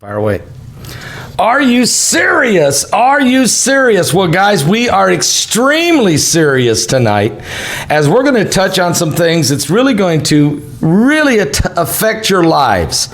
Fire away. Are you serious? Are you serious? Well, guys, we are extremely serious tonight as we're going to touch on some things that's really going to affect your lives.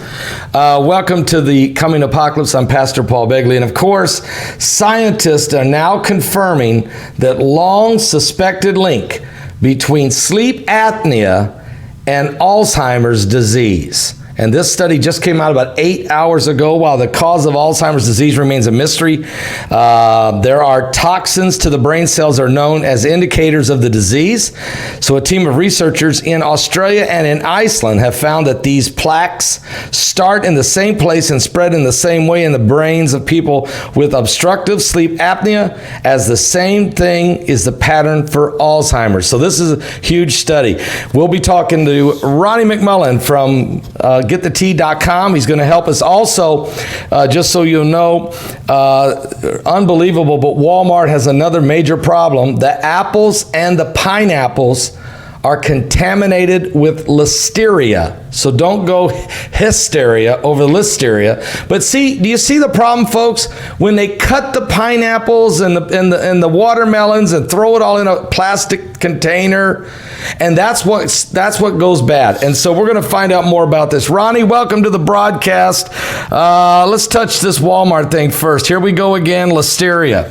Welcome to the Coming Apocalypse. I'm Pastor Paul Begley. And of course, scientists are now confirming that long suspected link between sleep apnea and Alzheimer's disease. And this study just came out about 8 hours ago. While the cause of Alzheimer's disease remains a mystery, there are toxins to the brain cells that are known as indicators of the disease. So a team of researchers in Australia and in Iceland have found that these plaques start in the same place and spread in the same way in the brains of people with obstructive sleep apnea, as the same thing is the pattern for Alzheimer's. So this is a huge study. We'll be talking to Ronnie McMullen from GetTheT.com. He's going to help us also, just so you know, unbelievable, but Walmart has another major problem. The apples and the pineapples are contaminated with listeria. So don't go hysteria over listeria. But see, do you see the problem, folks? When they cut the pineapples and the watermelons and throw it all in a plastic container, and that's what goes bad. And so we're going to find out more about this. Ronnie, welcome to the broadcast. Let's touch this Walmart thing first. Here we go again, listeria.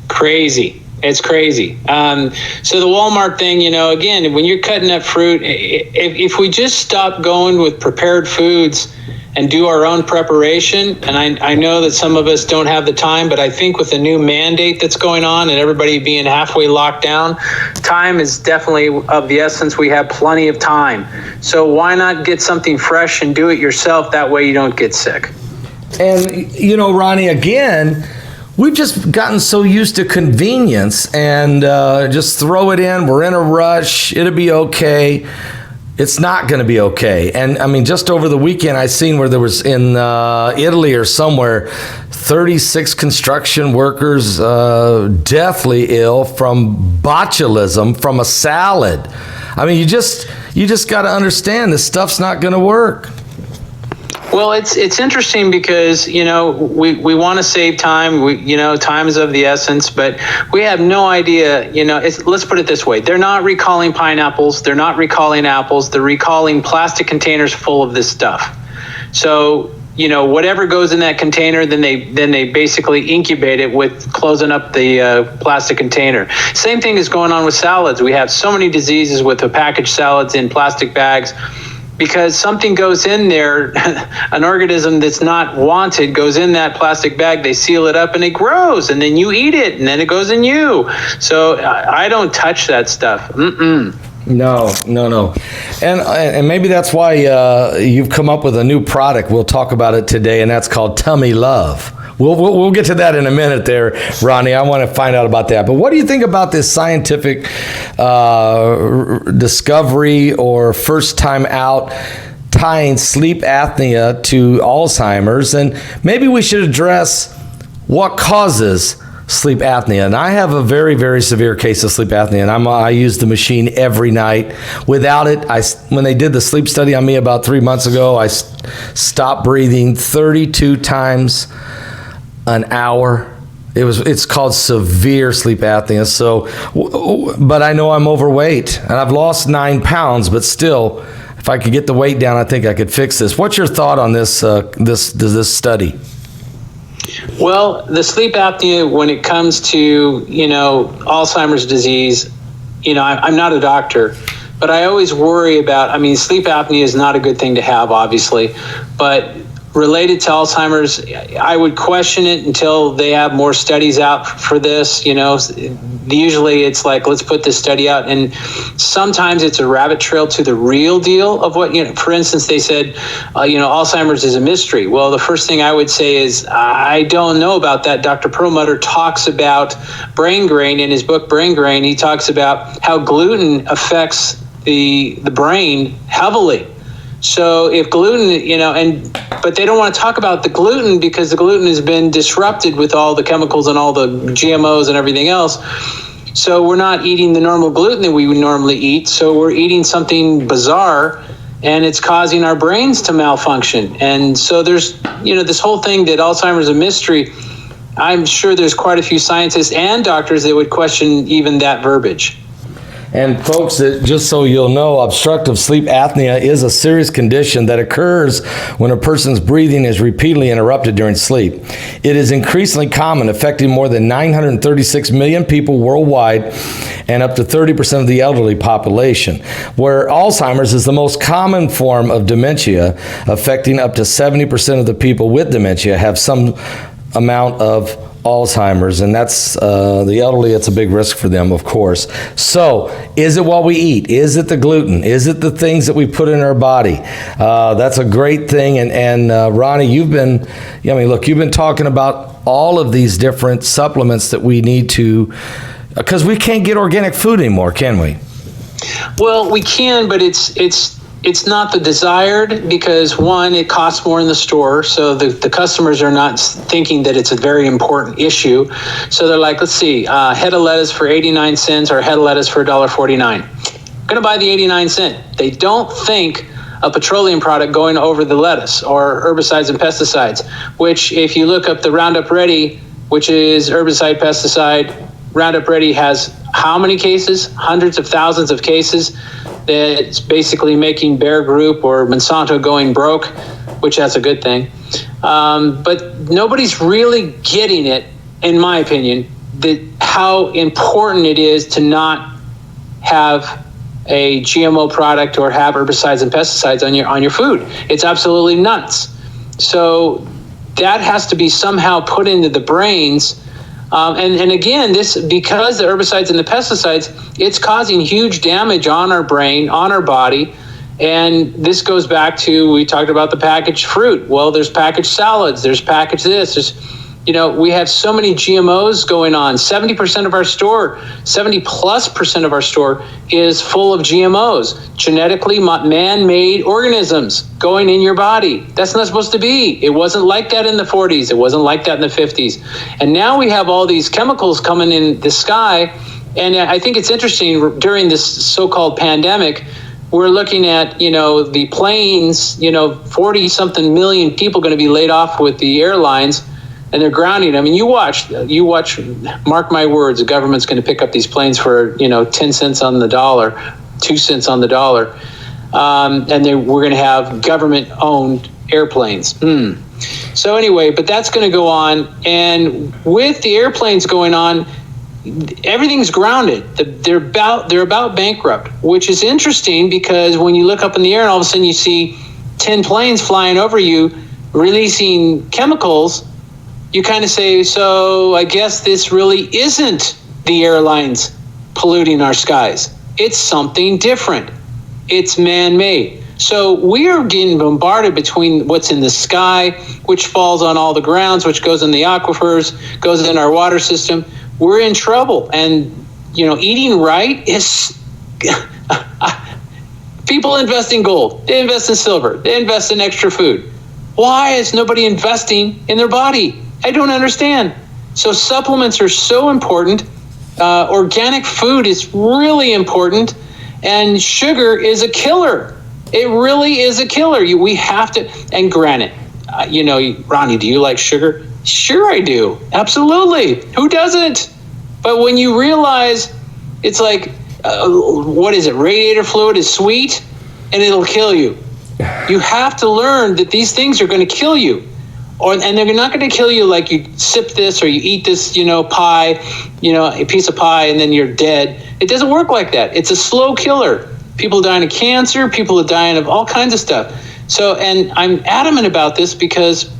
Crazy. It's crazy. So the Walmart thing, again, when you're cutting up fruit, if we just stop going with prepared foods and do our own preparation, and I know that some of us don't have the time, but I think with the new mandate that's going on and everybody being halfway locked down, time is definitely of the essence. We have plenty of time. So why not get something fresh and do it yourself? That way you don't get sick. And, Ronnie, again, we've just gotten so used to convenience and just throw it in. We're in a rush. It'll be okay. It's not going to be okay. And I mean, just over the weekend, I seen where there was in Italy or somewhere, 36 construction workers deathly ill from botulism from a salad. I mean, you just got to understand this stuff's not going to work. Well, it's interesting because, we want to save time. Time is of the essence, but we have no idea, let's put it this way. They're not recalling pineapples. They're not recalling apples. They're recalling plastic containers full of this stuff. So, whatever goes in that container, then they basically incubate it with closing up the plastic container. Same thing is going on with salads. We have so many diseases with the packaged salads in plastic bags, because something goes in there, an organism that's not wanted goes in that plastic bag, they seal it up and it grows, and then you eat it, and then it goes in you. So I don't touch that stuff. No. And maybe that's why you've come up with a new product. We'll talk about it today, and that's called Tummy Love. We'll get to that in a minute there, Ronnie. I want to find out about that. But what do you think about this scientific discovery or first time out tying sleep apnea to Alzheimer's? And maybe we should address what causes sleep apnea. And I have a very, very severe case of sleep apnea, and I use the machine every night. Without it, when they did the sleep study on me about 3 months ago, I stopped breathing 32 times an hour. It's called severe sleep apnea. So, but I know I'm overweight and I've lost 9 pounds, but still, if I could get the weight down, I think I could fix this. What's your thought on this study? Well, the sleep apnea, when it comes to, Alzheimer's disease, I'm not a doctor, but I always worry about, sleep apnea is not a good thing to have, obviously, but related to Alzheimer's, I would question it until they have more studies out for this. Usually it's like, let's put this study out. And sometimes it's a rabbit trail to the real deal of what, for instance, they said, Alzheimer's is a mystery. Well, the first thing I would say is, I don't know about that. Dr. Perlmutter talks about brain grain in his book, Brain Grain. He talks about how gluten affects the brain heavily. So if gluten, but they don't want to talk about the gluten because the gluten has been disrupted with all the chemicals and all the GMOs and everything else. So we're not eating the normal gluten that we would normally eat. So we're eating something bizarre and it's causing our brains to malfunction. And so there's, this whole thing that Alzheimer's is a mystery. I'm sure there's quite a few scientists and doctors that would question even that verbiage. And folks, just so you'll know, obstructive sleep apnea is a serious condition that occurs when a person's breathing is repeatedly interrupted during sleep. It is increasingly common, affecting more than 936 million people worldwide and up to 30% of the elderly population, where Alzheimer's is the most common form of dementia, affecting up to 70% of the people with dementia have some amount of Alzheimer's, and that's the elderly. It's a big risk for them, of course. So, is it what we eat? Is it the gluten? Is it the things that we put in our body? That's a great thing. And Ronnie, you've been talking about all of these different supplements that we need to, because we can't get organic food anymore, can we? Well, we can, but it's not the desired, because one, it costs more in the store, so the customers are not thinking that it's a very important issue. So they're like, let's see, head of lettuce for 89 cents or a head of lettuce for $1.49. I'm going to buy the 89 cent. They don't think a petroleum product going over the lettuce, or herbicides and pesticides, which if you look up the Roundup Ready, which is herbicide, pesticide, Roundup Ready has how many cases? Hundreds of thousands of cases. That's basically making Bayer Group or Monsanto going broke, which that's a good thing. But nobody's really getting it, in my opinion, that how important it is to not have a GMO product or have herbicides and pesticides on your food. It's absolutely nuts. So that has to be somehow put into the brains. And again, this, because the herbicides and the pesticides, it's causing huge damage on our brain, on our body. And this goes back to, we talked about the packaged fruit. Well, there's packaged salads, there's packaged this, we have so many GMOs going on. 70% of our store, 70+% of our store is full of GMOs, genetically man-made organisms going in your body. That's not supposed to be. It wasn't like that in the 40s. It wasn't like that in the 50s. And now we have all these chemicals coming in the sky. And I think it's interesting, during this so-called pandemic, we're looking at, the planes, 40-something million people going to be laid off with the airlines. And they're grounding them. I mean, you watch, mark my words, the government's going to pick up these planes for, 10 cents on the dollar, 2 cents on the dollar. And we're going to have government-owned airplanes. So anyway, but that's going to go on. And with the airplanes going on, everything's grounded. They're about bankrupt, which is interesting, because when you look up in the air and all of a sudden you see 10 planes flying over you, releasing chemicals, you kind of say, so I guess this really isn't the airlines polluting our skies. It's something different. It's man-made. So we are getting bombarded between what's in the sky, which falls on all the grounds, which goes in the aquifers, goes in our water system. We're in trouble. And, eating right is... People invest in gold. They invest in silver. They invest in extra food. Why is nobody investing in their body? I don't understand. So supplements are so important. Organic food is really important. And sugar is a killer. It really is a killer. We have to, and granted, Ronnie, do you like sugar? Sure I do. Absolutely. Who doesn't? But when you realize it's like, what is it? Radiator fluid is sweet and it'll kill you. You have to learn that these things are going to kill you. And they're not going to kill you like you sip this or you eat this, pie, a piece of pie, and then you're dead. It doesn't work like that. It's a slow killer. People dying of cancer, people are dying of all kinds of stuff. So, and I'm adamant about this because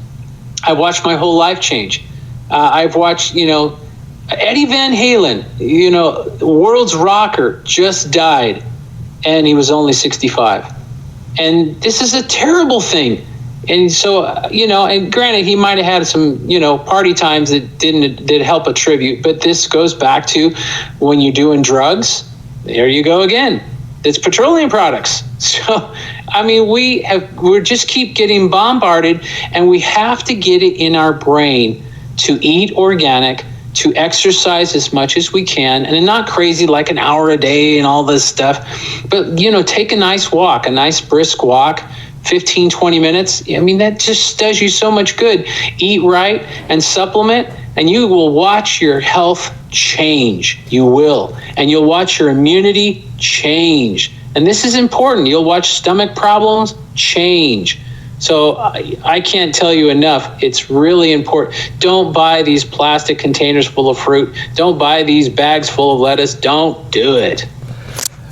I watched my whole life change. I've watched, Eddie Van Halen, the world's rocker, just died, and he was only 65. And this is a terrible thing. And so, and granted, he might have had some, party times that did help a tribute, but this goes back to when you're doing drugs, there you go again. It's petroleum products. So, I mean, we're just keep getting bombarded, and we have to get it in our brain to eat organic, to exercise as much as we can, and not crazy like an hour a day and all this stuff, but, take a nice walk, a nice brisk walk, 15, 20 minutes. I mean, that just does you so much good. Eat right and supplement, and you will watch your health change. You will. And you'll watch your immunity change. And this is important. You'll watch stomach problems change. So I can't tell you enough. It's really important. Don't buy these plastic containers full of fruit. Don't buy these bags full of lettuce. Don't do it.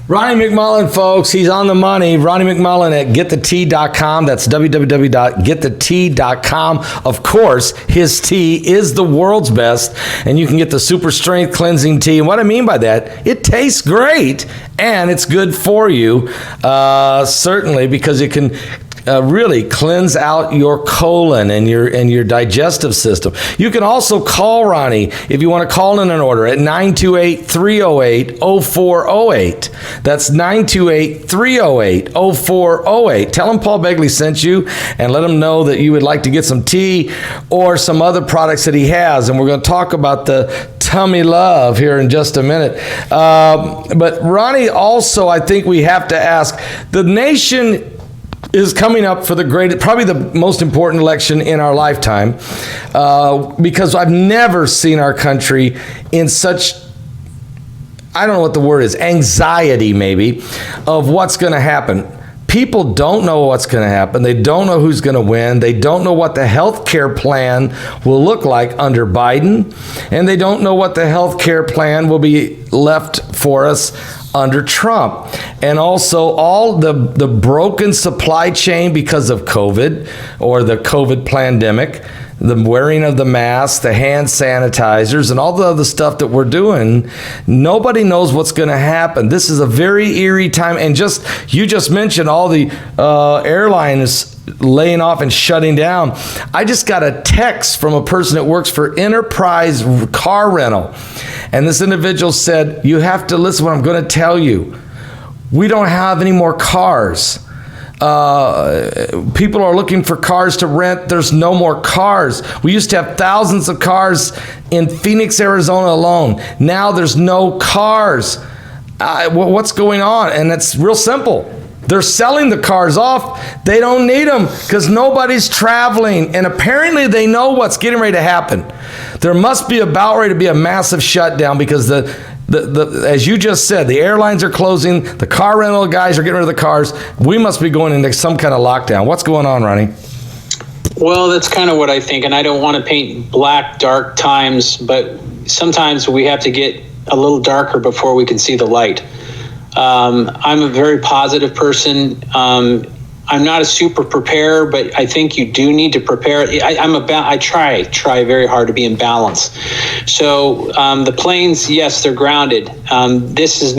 Ronnie McMullen, folks, he's on the money. Ronnie McMullen at getthetea.com. That's www.getthetea.com. Of course, his tea is the world's best, and you can get the super strength cleansing tea. And what I mean by that, it tastes great, and it's good for you, certainly, because it can really cleanse out your colon and your digestive system. You can also call Ronnie if you want to call in an order at 928-308-0408. That's 928-308-0408. Tell him Paul Begley sent you, and let him know that you would like to get some tea or some other products that he has. And we're going to talk about the tummy love here in just a minute. But Ronnie, also, I think we have to ask, the nation is coming up for probably the most important election in our lifetime, because I've never seen our country in such, I don't know what the word is, anxiety maybe, of what's going to happen. People don't know what's going to happen. They don't know who's going to win. They don't know what the health care plan will look like under Biden, and they don't know what the health care plan will be left for us under Trump. And also all the broken supply chain because of COVID or the COVID pandemic, the wearing of the masks, the hand sanitizers, and all the other stuff that we're doing. Nobody knows what's going to happen. This is a very eerie time. And you just mentioned all the airlines laying off and shutting down. I just got a text from a person that works for Enterprise Car Rental. And this individual said, you have to listen to what I'm going to tell you. We don't have any more cars. People are looking for cars to rent. There's no more cars. We used to have thousands of cars in Phoenix, Arizona alone. Now there's no cars. What's going on? And it's real simple. They're selling the cars off. They don't need them because nobody's traveling. And apparently they know what's getting ready to happen. There must be about ready to be a massive shutdown because as you just said, the airlines are closing. The car rental guys are getting rid of the cars. We must be going into some kind of lockdown. What's going on, Ronnie? Well, that's kind of what I think. And I don't want to paint black, dark times, but sometimes we have to get a little darker before we can see the light. I'm a very positive person. I'm not a super preparer, but I think you do need to prepare. I try very hard to be in balance. So the planes, yes, they're grounded. This is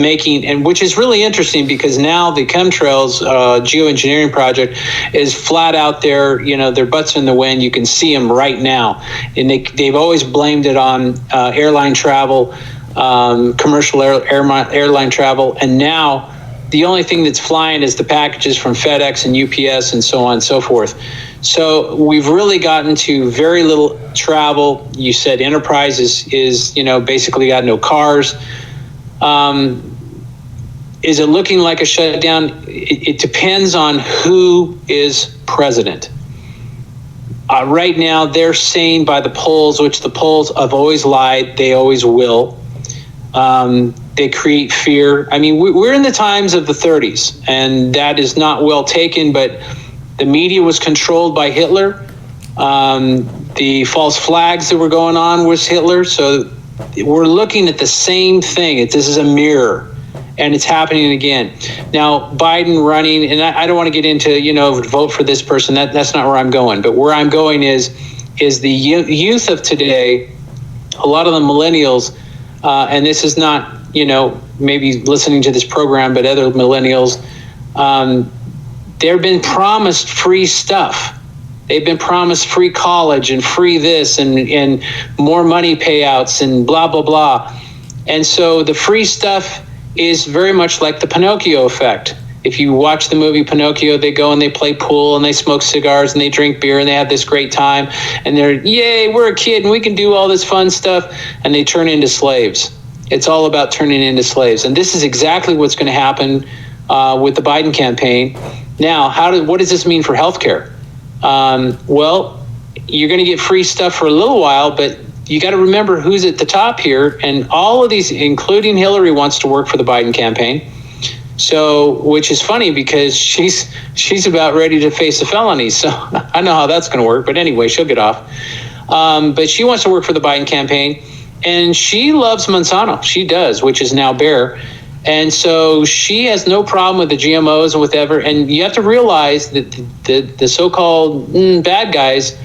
which is really interesting because now the chemtrails geoengineering project is flat out there. Their butts in the wind. You can see them right now, and they've always blamed it on airline travel. Commercial airline travel, and now the only thing that's flying is the packages from FedEx and UPS and so on and so forth. So we've really gotten to very little travel. You said Enterprise is basically got no cars. Is it looking like a shutdown? It depends on who is president. Right now, they're saying by the polls, which the polls have always lied, they always will. They create fear. I mean, we're in the times of the 30s, and that is not well taken, but the media was controlled by Hitler. The false flags that were going on was Hitler. So we're looking at the same thing. This is a mirror, and it's happening again. Now, Biden running, and I don't want to get into, vote for this person. That's not where I'm going. But where I'm going is the youth of today, a lot of the millennials, and this is not, maybe listening to this program, but other millennials, they've been promised free stuff. They've been promised free college and free this and more money payouts and blah, blah, blah. And so the free stuff is very much like the Pinocchio effect. If you watch the movie Pinocchio, they go and they play pool and they smoke cigars and they drink beer and they have this great time. And they're, yay, we're a kid and we can do all this fun stuff. And they turn into slaves. It's all about turning into slaves. And this is exactly what's going to happen with the Biden campaign. Now, what does this mean for healthcare? Well, you're going to get free stuff for a little while, but you got to remember who's at the top here. And all of these, including Hillary, wants to work for the Biden campaign. So, which is funny because she's about ready to face a felony. So I know how that's going to work. But anyway, she'll get off. But she wants to work for the Biden campaign. And she loves Monsanto. She does, which is now Bayer. And so she has no problem with the GMOs and whatever. And you have to realize that the so-called bad guys,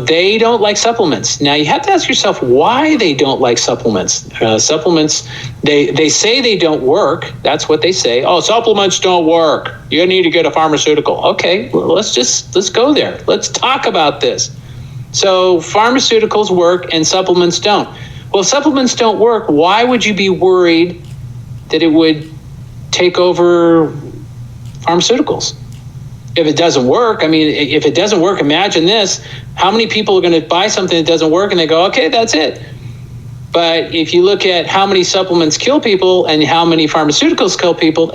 they don't like supplements. Now, you have to ask yourself why they don't like supplements. Supplements, they say they don't work. That's what they say. Oh, supplements don't work. You need to get a pharmaceutical. Okay, well, let's go there. Let's talk about this. So pharmaceuticals work and supplements don't. Well, if supplements don't work, why would you be worried that it would take over pharmaceuticals? If it doesn't work, I mean, if it doesn't work, imagine this. How many people are going to buy something that doesn't work and they go, okay, that's it. But if you look at how many supplements kill people and how many pharmaceuticals kill people,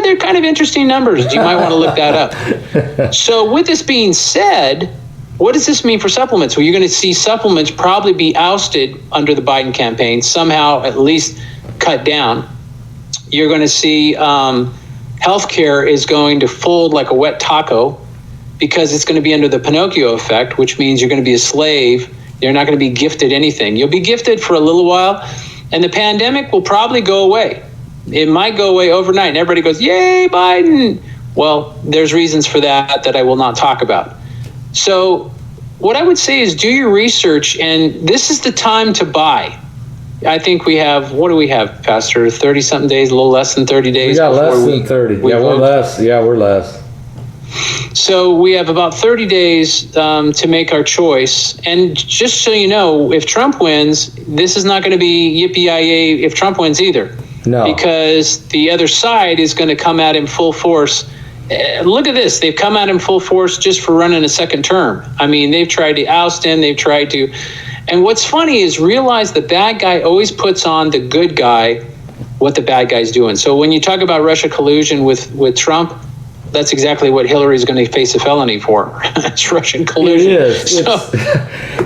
they're kind of interesting numbers. You might want to look that up. So with this being said, what does this mean for supplements? Well, you're going to see supplements probably be ousted under the Biden campaign, somehow at least cut down. You're going to see healthcare is going to fold like a wet taco because it's going to be under the Pinocchio effect, which means you're going to be a slave. You're not going to be gifted anything. You'll be gifted for a little while, and the pandemic will probably go away. It might go away overnight, and everybody goes, yay, Biden. Well, there's reasons for that I will not talk about. So what I would say is do your research, and this is the time to buy. I think we have, what do we have, Pastor? 30-something days, a little less than 30 days. We got less than 30. Yeah, we're less. Yeah, we're less. So we have about 30 days to make our choice. And just so you know, if Trump wins, this is not going to be yippee-yay if Trump wins either. No. Because the other side is going to come at him full force. Look at this. They've come at him full force just for running a second term. I mean, they've tried to oust him. They've tried to. And what's funny is realize the bad guy always puts on the good guy what the bad guy's doing. So when you talk about Russia collusion with Trump, that's exactly what Hillary's going to face a felony for. It's Russian collusion. It is. So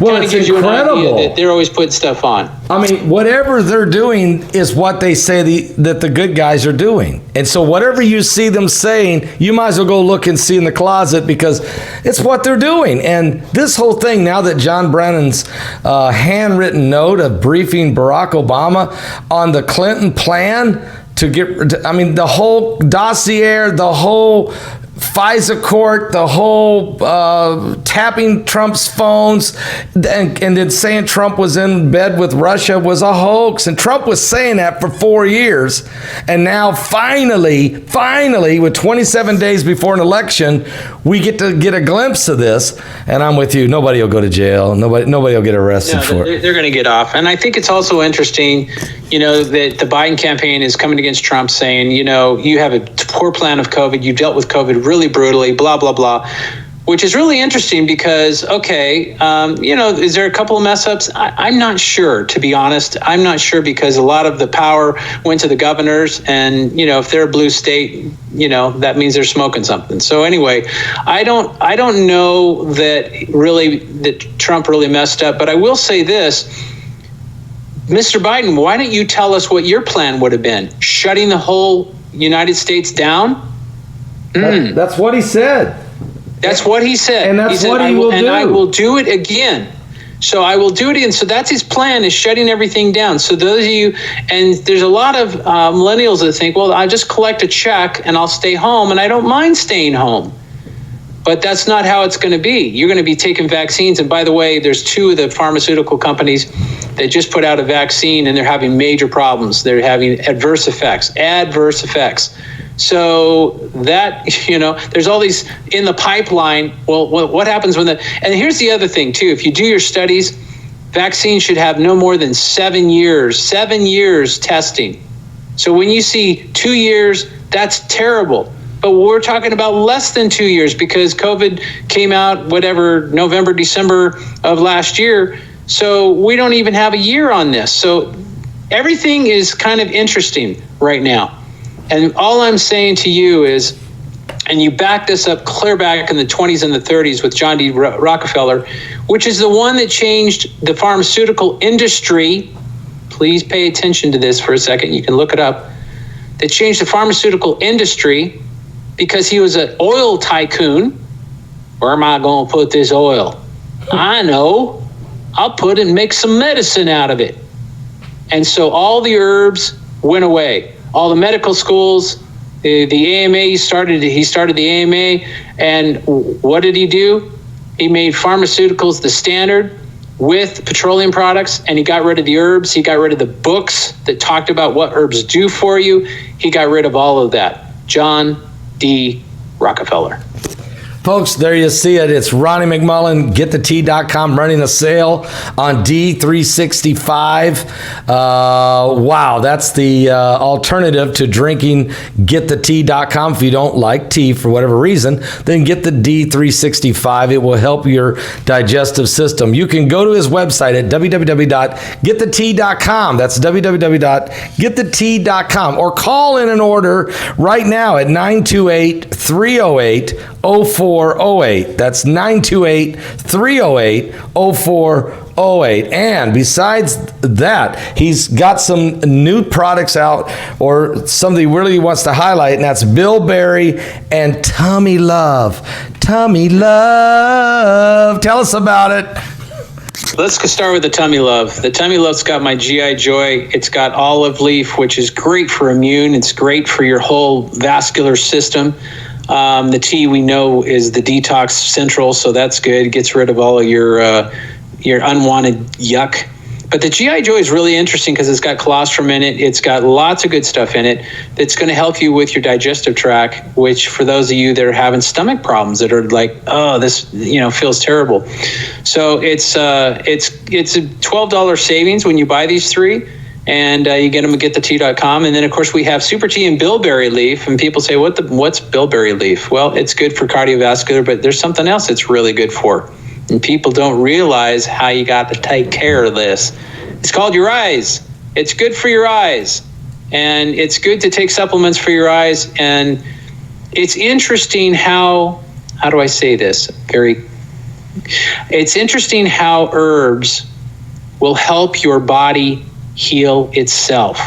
well, it's gives incredible. You an idea that they're always putting stuff on. I mean, whatever they're doing is what they say that the good guys are doing. And so whatever you see them saying, you might as well go look and see in the closet because it's what they're doing. And this whole thing, now that John Brennan's handwritten note of briefing Barack Obama on the Clinton plan to get, I mean, the whole dossier, the whole FISA court, the whole tapping Trump's phones and then saying Trump was in bed with Russia was a hoax. And Trump was saying that for 4 years. And now finally, with 27 days before an election, we get to get a glimpse of this. And I'm with you. Nobody will go to jail. Nobody will get arrested for it. They're going to get off. And I think it's also interesting, you know, that the Biden campaign is coming against Trump saying, you know, you have a poor plan of COVID. You dealt with COVID really brutally, blah, blah, blah, which is really interesting because, okay, you know, is there a couple of mess ups? I'm not sure, to be honest. I'm not sure because a lot of the power went to the governors and, you know, if they're a blue state, you know, that means they're smoking something. So anyway, I don't know that Trump really messed up, but I will say this. Mr. Biden, why don't you tell us what your plan would have been? Shutting the whole United States down? That's what he said. That's what he said. And that's what he will do. And I will do it again. So I will do it again. So that's his plan, is shutting everything down. So those of you, and there's a lot of millennials that think, well, I just collect a check and I'll stay home and I don't mind staying home. But that's not how it's going to be. You're going to be taking vaccines. And by the way, there's 2 of the pharmaceutical companies that just put out a vaccine and they're having major problems. They're having adverse effects. So that, you know, there's all these in the pipeline. Well, what happens when and here's the other thing too, if you do your studies, vaccines should have no more than 7 years testing. So when you see 2 years, that's terrible. but we're talking about less than 2 years because COVID came out, whatever, November, December of last year. So we don't even have a year on this. So everything is kind of interesting right now. And all I'm saying to you is, and you back this up clear back in the 20s and the 30s with John D. Rockefeller, which is the one that changed the pharmaceutical industry. Please pay attention to this for a second. You can look it up. That changed the pharmaceutical industry because he was an oil tycoon. Where am I going to put this oil? I know. I'll put it and make some medicine out of it. And so all the herbs went away. All the medical schools, the AMA, he started the AMA, and what did he do? He made pharmaceuticals the standard with petroleum products, and he got rid of the herbs. He got rid of the books that talked about what herbs do for you. He got rid of all of that. John D. Rockefeller. Folks, there you see it. It's Ronnie McMullen, GetTheT.com, running a sale on D365. Wow, that's the alternative to drinking GetTheT.com. If you don't like tea for whatever reason, then get the D365. It will help your digestive system. You can go to his website at www.getthet.com. That's www.getthet.com. Or call in an order right now at 928-308-0408. That's 928-308-0408. And besides that, he's got some new products out, or something he really wants to highlight, and that's Bilberry and Tummy Love. Tummy Love. Tell us about it. Let's start with the Tummy Love. The Tummy Love's got my GI Joy. It's got olive leaf, which is great for immune. It's great for your whole vascular system. The tea we know is the detox central, so that's good. It gets rid of all of your unwanted yuck. But the GI Joy is really interesting because it's got colostrum in it. It's got lots of good stuff in it that's going to help you with your digestive tract, which for those of you that are having stomach problems that are like, oh, this feels terrible. So it's a $12 savings when you buy these three. And you get them at GetTheT.com. And then, of course, we have Super Tea and Bilberry Leaf. And people say, what's Bilberry Leaf? Well, it's good for cardiovascular, but there's something else it's really good for. And people don't realize how you got to take care of this. It's called your eyes. It's good for your eyes. And it's good to take supplements for your eyes. And it's interesting how do I say this? It's interesting how herbs will help your body heal itself.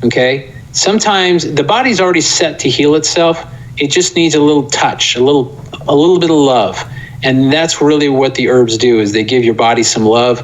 Okay? Sometimes the body's already set to heal itself. It just needs a little touch, a little bit of love. And that's really what the herbs do, is they give your body some love.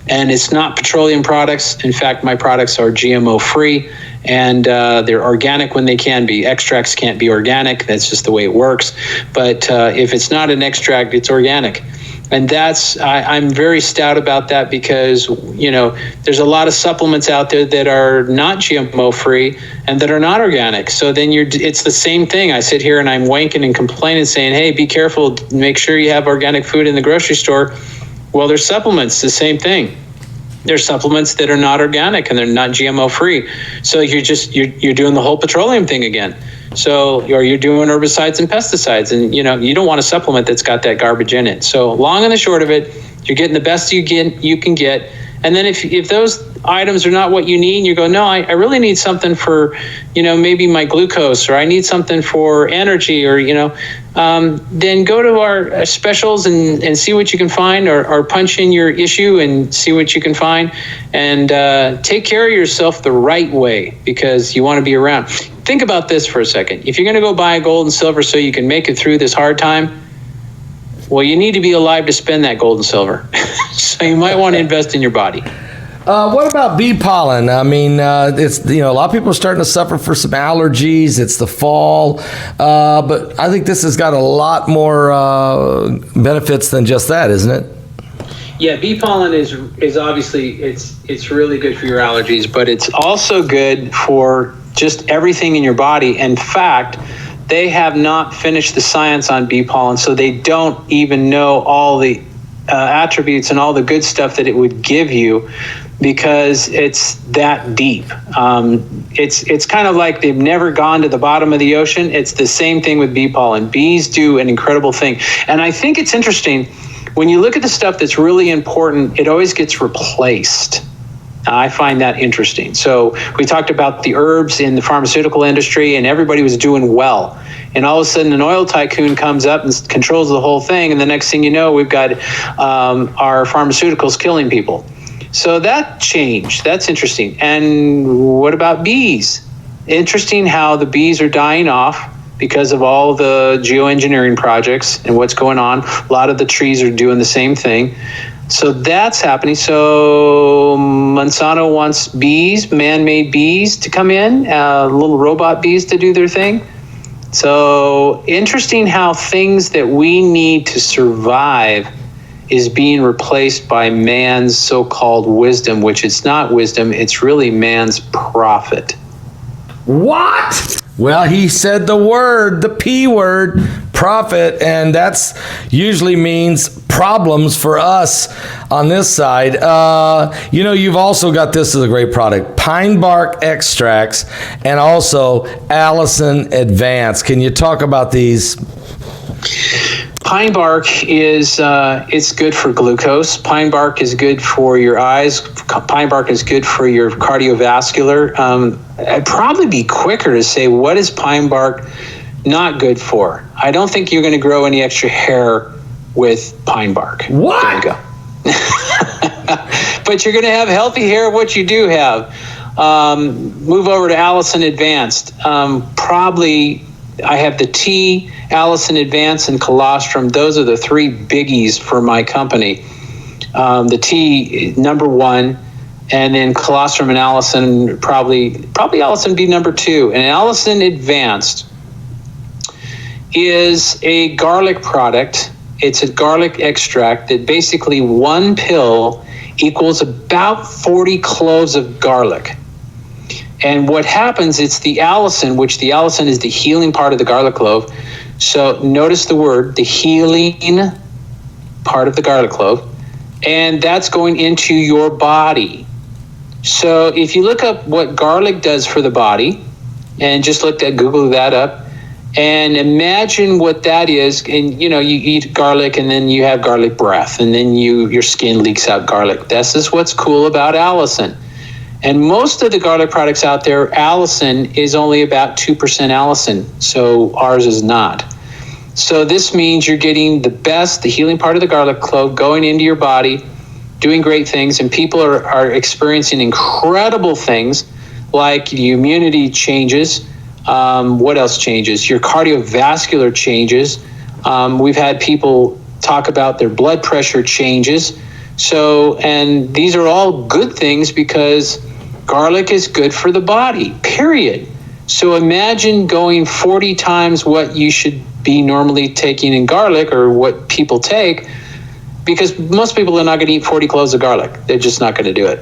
And it's not petroleum products. In fact, my products are GMO free, and they're organic when they can be. Extracts can't be organic. That's just the way it works. But if it's not an extract, it's organic. And I'm very stout about that because, there's a lot of supplements out there that are not GMO free and that are not organic. So then it's the same thing. I sit here and I'm wanking and complaining saying, hey, be careful, make sure you have organic food in the grocery store. Well, there's supplements, the same thing. There's supplements that are not organic and they're not GMO free. So you're doing the whole petroleum thing again. So, or you're doing herbicides and pesticides, and you don't want a supplement that's got that garbage in it. So, long and the short of it, you're getting the best you can get. And then if those items are not what you need, you go, no, I really need something for, maybe my glucose, or I need something for energy, or then go to our specials and see what you can find, or punch in your issue and see what you can find, and take care of yourself the right way, because you want to be around. Think about this for a second. If you're going to go buy gold and silver so you can make it through this hard time, well, you need to be alive to spend that gold and silver. So you might want to invest in your body. What about bee pollen? I mean, it's a lot of people are starting to suffer for some allergies. It's the fall, but I think this has got a lot more benefits than just that, isn't it? Yeah, bee pollen is obviously it's really good for your allergies, but it's also good for just everything in your body. In fact, they have not finished the science on bee pollen, so they don't even know all the attributes and all the good stuff that it would give you. because it's that deep. It's kind of like they've never gone to the bottom of the ocean. It's the same thing with bee pollen. Bees do an incredible thing. And I think it's interesting, when you look at the stuff that's really important, it always gets replaced. I find that interesting. So we talked about the herbs in the pharmaceutical industry, and everybody was doing well. And all of a sudden, an oil tycoon comes up and controls the whole thing. And the next thing you know, we've got our pharmaceuticals killing people. So that changed. That's interesting. And what about bees? Interesting how the bees are dying off because of all the geoengineering projects and what's going on. A lot of the trees are doing the same thing. So that's happening. So Monsanto wants bees, man-made bees, to come in, little robot bees to do their thing. So interesting how things that we need to survive is being replaced by man's so-called wisdom, which it's not wisdom, it's really man's profit. What? Well, he said the word, the P word, profit, and that's usually means problems for us on this side. You've also got, this is a great product, pine bark extracts, and also Allison Advance. Can you talk about these? Pine bark is it's good for glucose. Pine bark is good for your eyes. Pine bark is good for your cardiovascular. I'd probably be quicker to say, what is pine bark not good for? I don't think you're going to grow any extra hair with pine bark. What? There you go. But you're going to have healthy hair, what you do have. Move over to Allison Advanced. Probably I have the T, Allison Advance, and colostrum. Those are the three biggies for my company. The T, number one, and then colostrum and Allison, probably Allison be number two. And Allison Advanced is a garlic product. It's a garlic extract that basically one pill equals about 40 cloves of garlic. And what happens, it's the allicin, which the allicin is the healing part of the garlic clove. So notice the word, the healing part of the garlic clove, and that's going into your body. So if you look up what garlic does for the body, and just Google that up, and imagine what that is. And you eat garlic, and then you have garlic breath, and then your skin leaks out garlic. This is what's cool about allicin. And most of the garlic products out there, allicin is only about 2% allicin, so ours is not. So this means you're getting the best, the healing part of the garlic clove going into your body, doing great things, and people are experiencing incredible things like the immunity changes. What else changes? Your cardiovascular changes. We've had people talk about their blood pressure changes. So, and these are all good things because garlic is good for the body, period. So imagine going 40 times what you should be normally taking in garlic, or what people take, because most people are not going to eat 40 cloves of garlic. They're just not going to do it.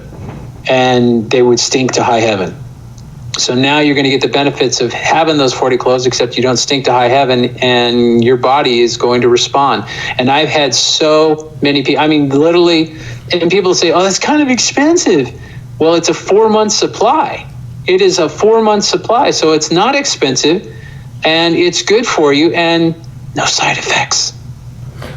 And they would stink to high heaven. So now you're going to get the benefits of having those 40 cloves, except you don't stink to high heaven, and your body is going to respond. And I've had so many people, literally, and people say, oh, that's kind of expensive. Well, it's a 4-month supply. It is a 4-month supply, so it's not expensive, and it's good for you, and no side effects.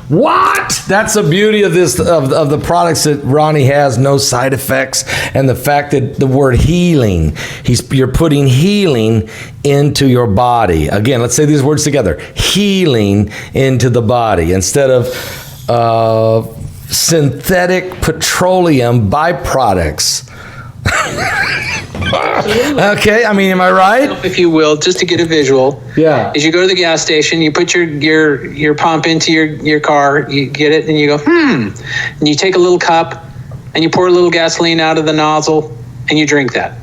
What? That's the beauty of this, of the products that Ronnie has, no side effects, and the fact that the word healing, you're putting healing into your body. Again, let's say these words together: healing into the body, instead of synthetic petroleum byproducts. Okay, am I right? If you will, just to get a visual. Yeah. As you go to the gas station, you put your pump into your car, you get it, and you go, and you take a little cup, and you pour a little gasoline out of the nozzle, and you drink that.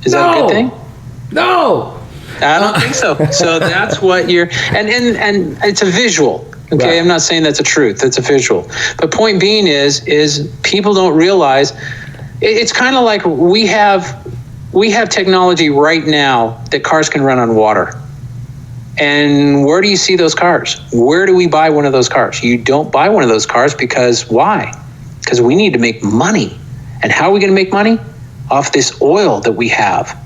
Is that a good thing? No. I don't think so. So that's what you're, and it's a visual. Okay, right. I'm not saying that's a truth. That's a visual. But point being is people don't realize. It's kind of like we have technology right now that cars can run on water. And where do you see those cars? Where do we buy one of those cars? You don't buy one of those cars because why? Because we need to make money. And how are we going to make money? Off this oil that we have.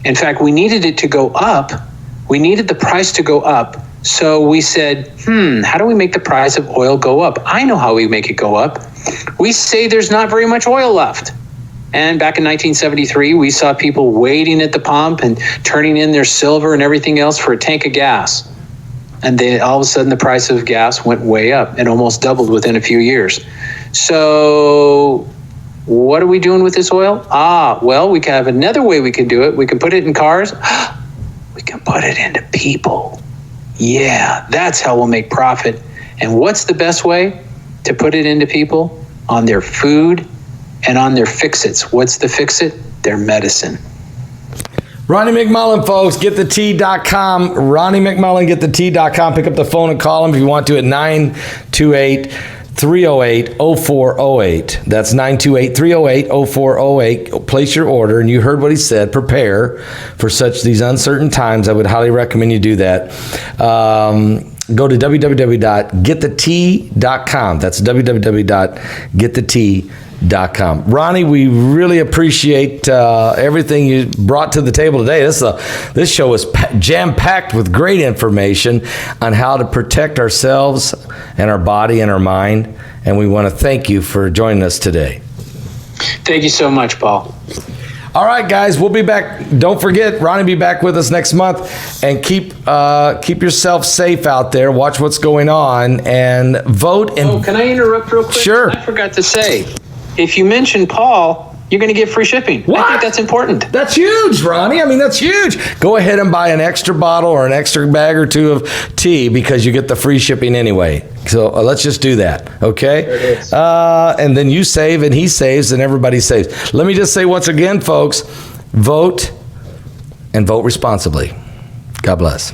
In fact, we needed it to go up. We needed the price to go up. So we said, how do we make the price of oil go up? I know how we make it go up. We say there's not very much oil left. And back in 1973, we saw people waiting at the pump and turning in their silver and everything else for a tank of gas. And then all of a sudden the price of gas went way up and almost doubled within a few years. So what are we doing with this oil? Well, we can have another way we can do it. We can put it in cars. We can put it into people. Yeah, that's how we'll make profit. And what's the best way to put it into people? On their food and on their fix-its. What's the fix-it? Their medicine. Ronnie McMullen, folks, getthetea.com. Ronnie McMullen, getthetea.com. Pick up the phone and call him if you want to at 928-308-0408. That's 928-308-0408. Place your order, and you heard what he said. Prepare for these uncertain times. I would highly recommend you do that. Go to www.getthetea.com. That's www.getthetea.com. Ronnie, we really appreciate everything you brought to the table today. This show is jam-packed with great information on how to protect ourselves and our body and our mind, and we want to thank you for joining us today. Thank you so much, Paul. All right, guys, we'll be back. Don't forget, Ronnie will be back with us next month. And keep yourself safe out there. Watch what's going on and vote. And can I interrupt real quick? Sure. I forgot to say, if you mention Paul, you're going to get free shipping. What? I think that's important. That's huge, Ronnie. I mean, that's huge. Go ahead and buy an extra bottle or an extra bag or two of tea because you get the free shipping anyway. So let's just do that, okay? There it is. And then you save and he saves and everybody saves. Let me just say once again, folks, vote and vote responsibly. God bless.